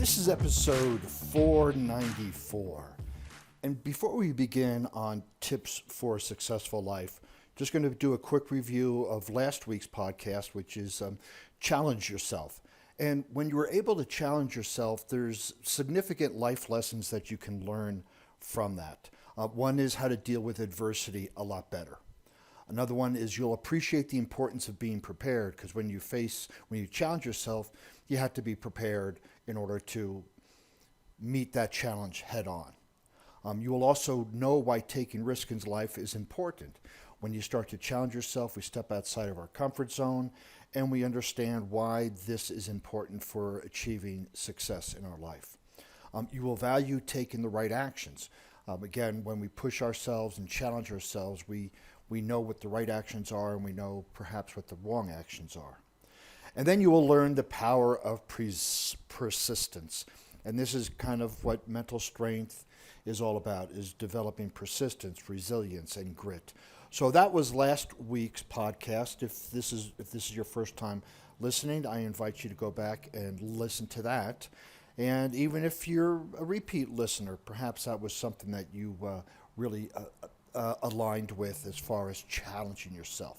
This is episode 494. And before we begin on tips for a successful life, just going to do a quick review of last week's podcast, which is Challenge Yourself. And when you are able to challenge yourself, there's significant life lessons that you can learn from that. One is how to deal with adversity a lot better. Another one is you'll appreciate the importance of being prepared, because when you challenge yourself, you have to be prepared in order to meet that challenge head on. You will also know why taking risks in life is important. When you start to challenge yourself, we step outside of our comfort zone and we understand why this is important for achieving success in our life. You will value taking the right actions. Again, when we push ourselves and challenge ourselves, we know what the right actions are and we know perhaps what the wrong actions are. And then you will learn the power of persistence. And this is kind of what mental strength is all about, is developing persistence, resilience, and grit. So that was last week's podcast. If this is your first time listening, I invite you to go back and listen to that. And even if you're a repeat listener, perhaps that was something that you really aligned with as far as challenging yourself.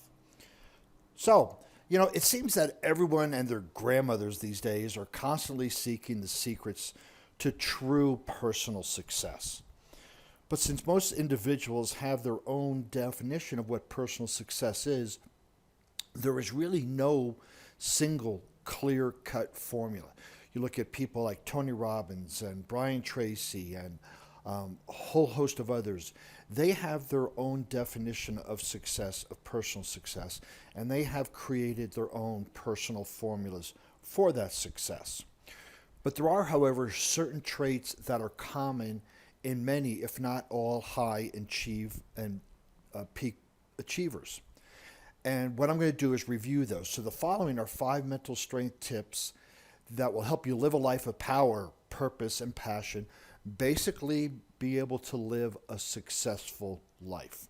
So, it seems that everyone and their grandmothers these days are constantly seeking the secrets to true personal success. But since most individuals have their own definition of what personal success is, there is really no single clear-cut formula. You look at people like Tony Robbins and Brian Tracy and a whole host of others. They have their own definition of success, of personal success, and they have created their own personal formulas for that success. But there are, however, certain traits that are common in many, if not all, high and peak achievers. And what I'm going to do is review those. So the following are 5 mental strength tips that will help you live a life of power, purpose, and passion. Basically, be able to live a successful life.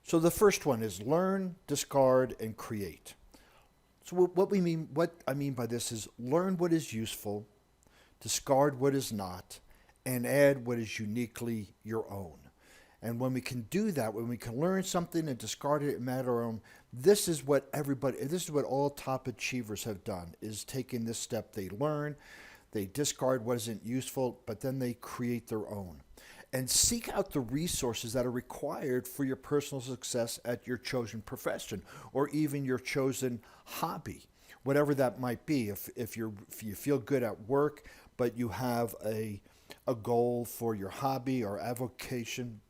So the first one is learn, discard, and create. So what I mean by this is learn what is useful, discard what is not, and add what is uniquely your own. And when we can do that, when we can learn something and discard it and add our own, this is what all top achievers have done, is taking this step. They learn, they discard what isn't useful, but then they create their own. And seek out the resources that are required for your personal success at your chosen profession or even your chosen hobby, whatever that might be. If you feel good at work, but you have a goal for your hobby or avocation,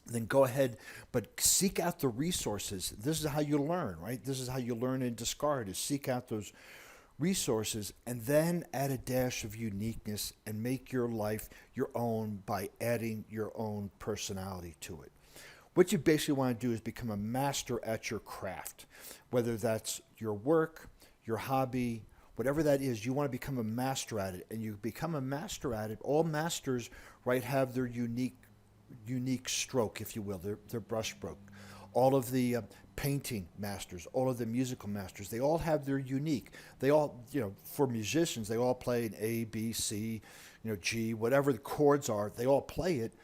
then go ahead, but seek out the resources. This is how you learn, right? This is how you learn and discard, is seek out those resources and then add a dash of uniqueness and make your life your own by adding your own personality to it. What you basically want to do is become a master at your craft, whether that's your work, your hobby, whatever that is. You want to become a master at it, and you become a master at it. All masters, right, have their unique stroke, if you will, their brush stroke. All of the painting masters, all of the musical masters, they all have their unique. They all, for musicians, they all play an A, B, C, G, whatever the chords are, they all play it,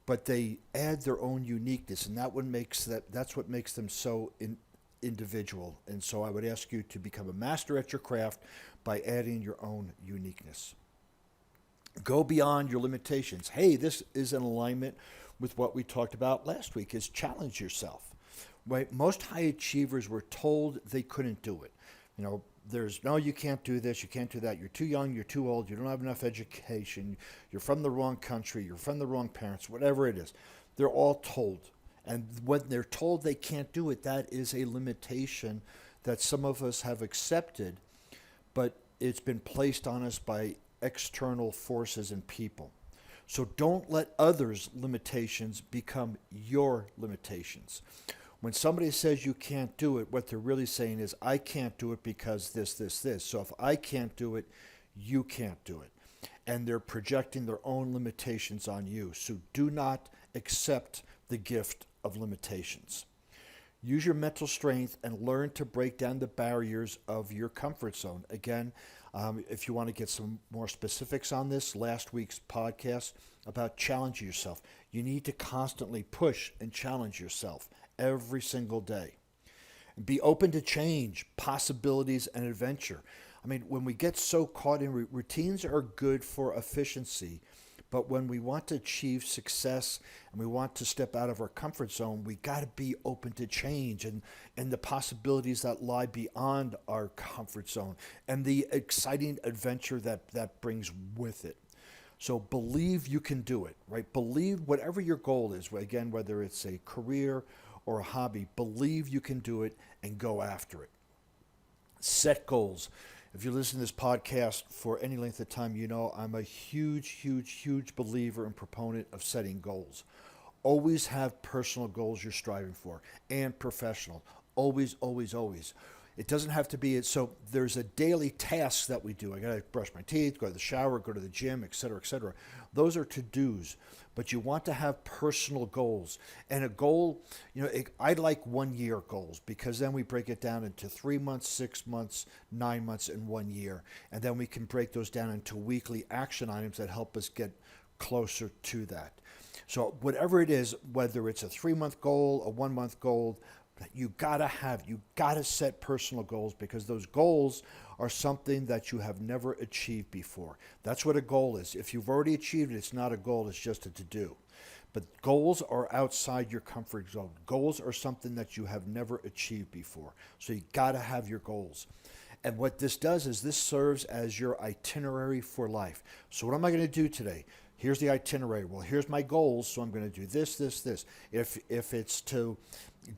but they add their own uniqueness, and that's what makes them so individual. And so I would ask you to become a master at your craft by adding your own uniqueness. Go beyond your limitations. Hey, this is in alignment with what we talked about last week, is challenge yourself. Right? Most high achievers were told they couldn't do it. No, you can't do this, you can't do that. You're too young, you're too old, you don't have enough education, you're from the wrong country, you're from the wrong parents, whatever it is. They're all told. And when they're told they can't do it, that is a limitation that some of us have accepted, but it's been placed on us by external forces and people. So don't let others' limitations become your limitations. When somebody says you can't do it, what they're really saying is, I can't do it because this. So if I can't do it, you can't do it. And they're projecting their own limitations on you. So do not accept the gift of limitations. Use your mental strength and learn to break down the barriers of your comfort zone. Again, if you want to get some more specifics on this, last week's podcast about challenging yourself. You need to constantly push and challenge yourself every single day. Be open to change, possibilities, and adventure. I mean, when we get so caught in routines are good for efficiency, but when we want to achieve success and we want to step out of our comfort zone, we got to be open to change and the possibilities that lie beyond our comfort zone and the exciting adventure that brings with it. So believe you can do it, right? Believe whatever your goal is, again, whether it's a career or a hobby, believe you can do it and go after it. Set goals. If you listen to this podcast for any length of time, you know I'm a huge believer and proponent of setting goals. Always have personal goals you're striving for and professional. Always, always, always. It doesn't have to be it. So there's a daily task that we do. I got to brush my teeth, go to the shower, go to the gym, etc., etc. Those are to-dos. But you want to have personal goals. And a goal, I like 1 year goals because then we break it down into 3 months, 6 months, 9 months, and 1 year. And then we can break those down into weekly action items that help us get closer to that. So whatever it is, whether it's a 3-month goal, a 1-month goal, you gotta set personal goals because those goals are something that you have never achieved before. That's what a goal is. If you've already achieved it, it's not a goal, it's just a to-do. But goals are outside your comfort zone. Goals are something that you have never achieved before. So you gotta have your goals. And what this does is this serves as your itinerary for life. So what am I gonna do today? Here's the itinerary. Well, here's my goals, so I'm going to do this, this, this. If it's to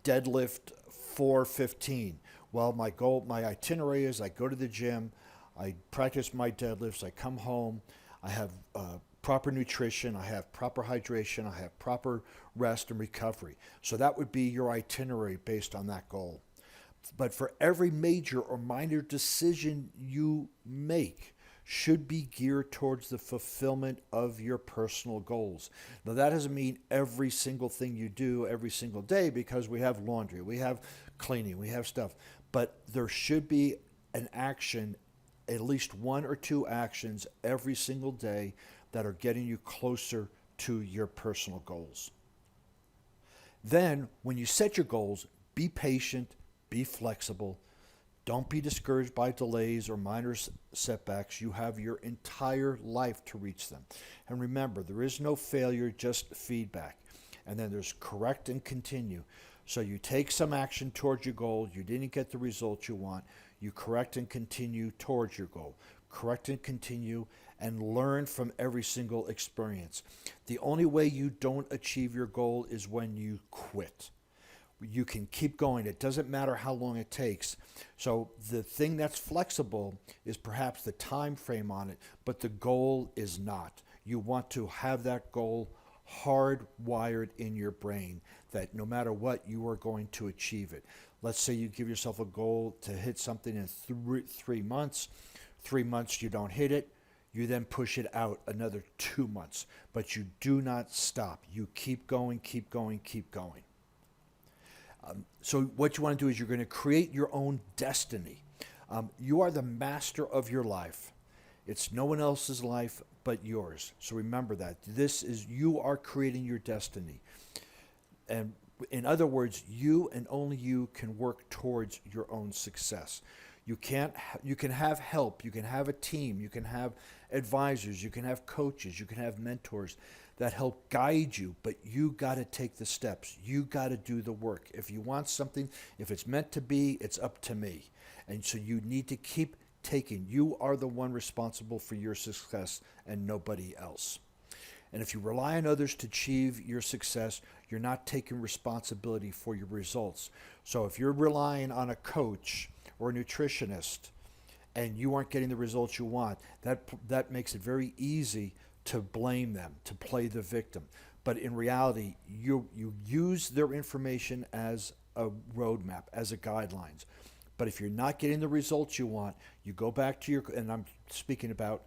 deadlift 415, well, my itinerary is I go to the gym, I practice my deadlifts, I come home, I have proper nutrition, I have proper hydration, I have proper rest and recovery. So that would be your itinerary based on that goal. But for every major or minor decision you make, should be geared towards the fulfillment of your personal goals. Now, that doesn't mean every single thing you do every single day because we have laundry, we have cleaning, we have stuff. But there should be an action, at least 1 or 2 actions every single day that are getting you closer to your personal goals. Then, when you set your goals, be patient, be flexible. Don't be discouraged by delays or minor setbacks. You have your entire life to reach them. And remember, there is no failure, just feedback. And then there's correct and continue. So you take some action towards your goal. You didn't get the results you want. You correct and continue towards your goal. Correct and continue and learn from every single experience. The only way you don't achieve your goal is when you quit. You can keep going. It doesn't matter how long it takes. So the thing that's flexible is perhaps the time frame on it, but the goal is not. You want to have that goal hardwired in your brain that no matter what, you are going to achieve it. Let's say you give yourself a goal to hit something in 3 months. 3 months you don't hit it. You then push it out another 2 months, but you do not stop. You keep going, keep going, keep going. So what you want to do is you're going to create your own destiny. You are the master of your life. It's no one else's life but yours. So remember that. You are creating your destiny. And in other words, you and only you can work towards your own success. You can have help, you can have a team, you can have advisors, you can have coaches, you can have mentors that help guide you, but you got to take the steps. You got to do the work. If you want something, if it's meant to be, it's up to me. And so you need to keep taking. You are the one responsible for your success and nobody else. And if you rely on others to achieve your success, you're not taking responsibility for your results. So if you're relying on a coach or a nutritionist and you aren't getting the results you want, that makes it very easy to blame them, to play the victim. But in reality, you use their information as a roadmap, as a guidelines. But if you're not getting the results you want, you go back to and I'm speaking about,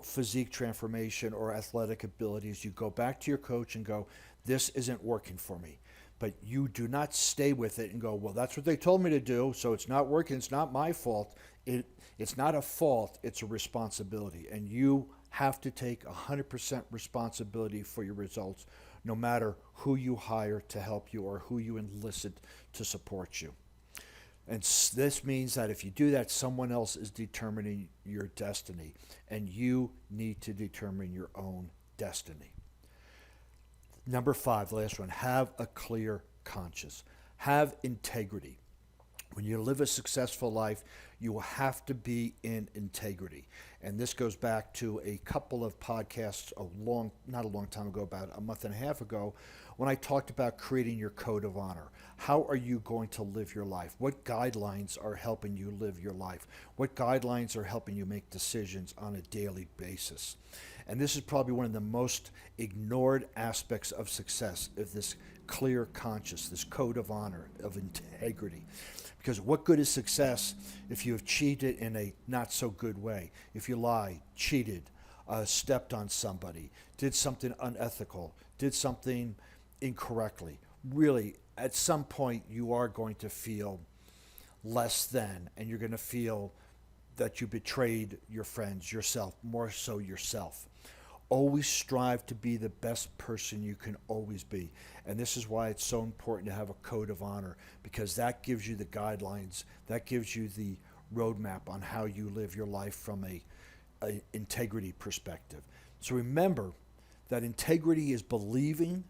physique transformation or athletic abilities, you go back to your coach and go, this isn't working for me. But you do not stay with it and go, well, that's what they told me to do, so it's not working, it's not my fault. It's not a fault, it's a responsibility. And you have to take 100% responsibility for your results, no matter who you hire to help you or who you enlisted to support you. And this means that if you do that, someone else is determining your destiny, and you need to determine your own destiny. Number 5, the last one, have a clear conscience. Have integrity. When you live a successful life, you will have to be in integrity. And this goes back to a couple of podcasts not a long time ago, about a month and a half ago, when I talked about creating your code of honor. How are you going to live your life? What guidelines are helping you live your life? What guidelines are helping you make decisions on a daily basis? And this is probably one of the most ignored aspects of success, of this clear conscience, this code of honor, of integrity. Because what good is success if you have cheated in a not so good way? If you lied, cheated, stepped on somebody, did something unethical, did something incorrectly. Really, at some point, you are going to feel less than, and you're going to feel that you betrayed your friends, yourself, more so yourself. Always strive to be the best person you can always be. And this is why it's so important to have a code of honor, because that gives you the guidelines, that gives you the roadmap on how you live your life from a integrity perspective. So remember that integrity is believing,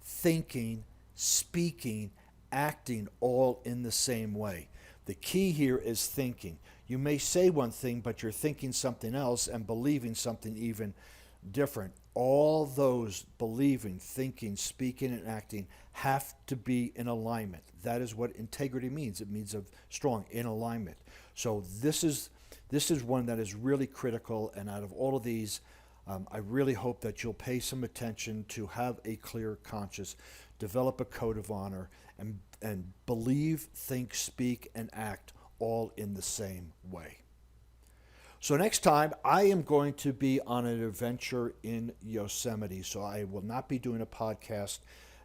thinking, speaking, acting all in the same way. The key here is thinking. You may say one thing, but you're thinking something else and believing something even different. All those believing, thinking, speaking, and acting have to be in alignment. That is what integrity means. It means of strong, in alignment. So this is one that is really critical, and out of all of these, I really hope that you'll pay some attention to have a clear conscience, develop a code of honor, and believe, think, speak, and act all in the same way. So next time, I am going to be on an adventure in Yosemite, so I will not be doing a podcast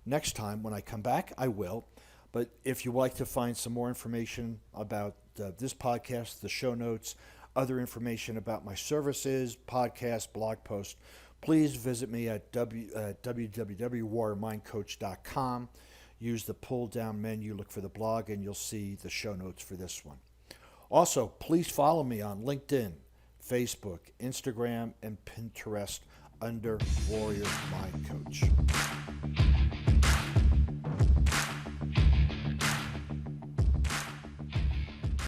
next time. When I come back, I will. But if you'd like to find some more information about this podcast, the show notes, other information about my services, podcast, blog post, please visit me at www.warriormindcoach.com. Use the pull-down menu, look for the blog, and you'll see the show notes for this one. Also, please follow me on LinkedIn, Facebook, Instagram, and Pinterest under Warrior Mind Coach.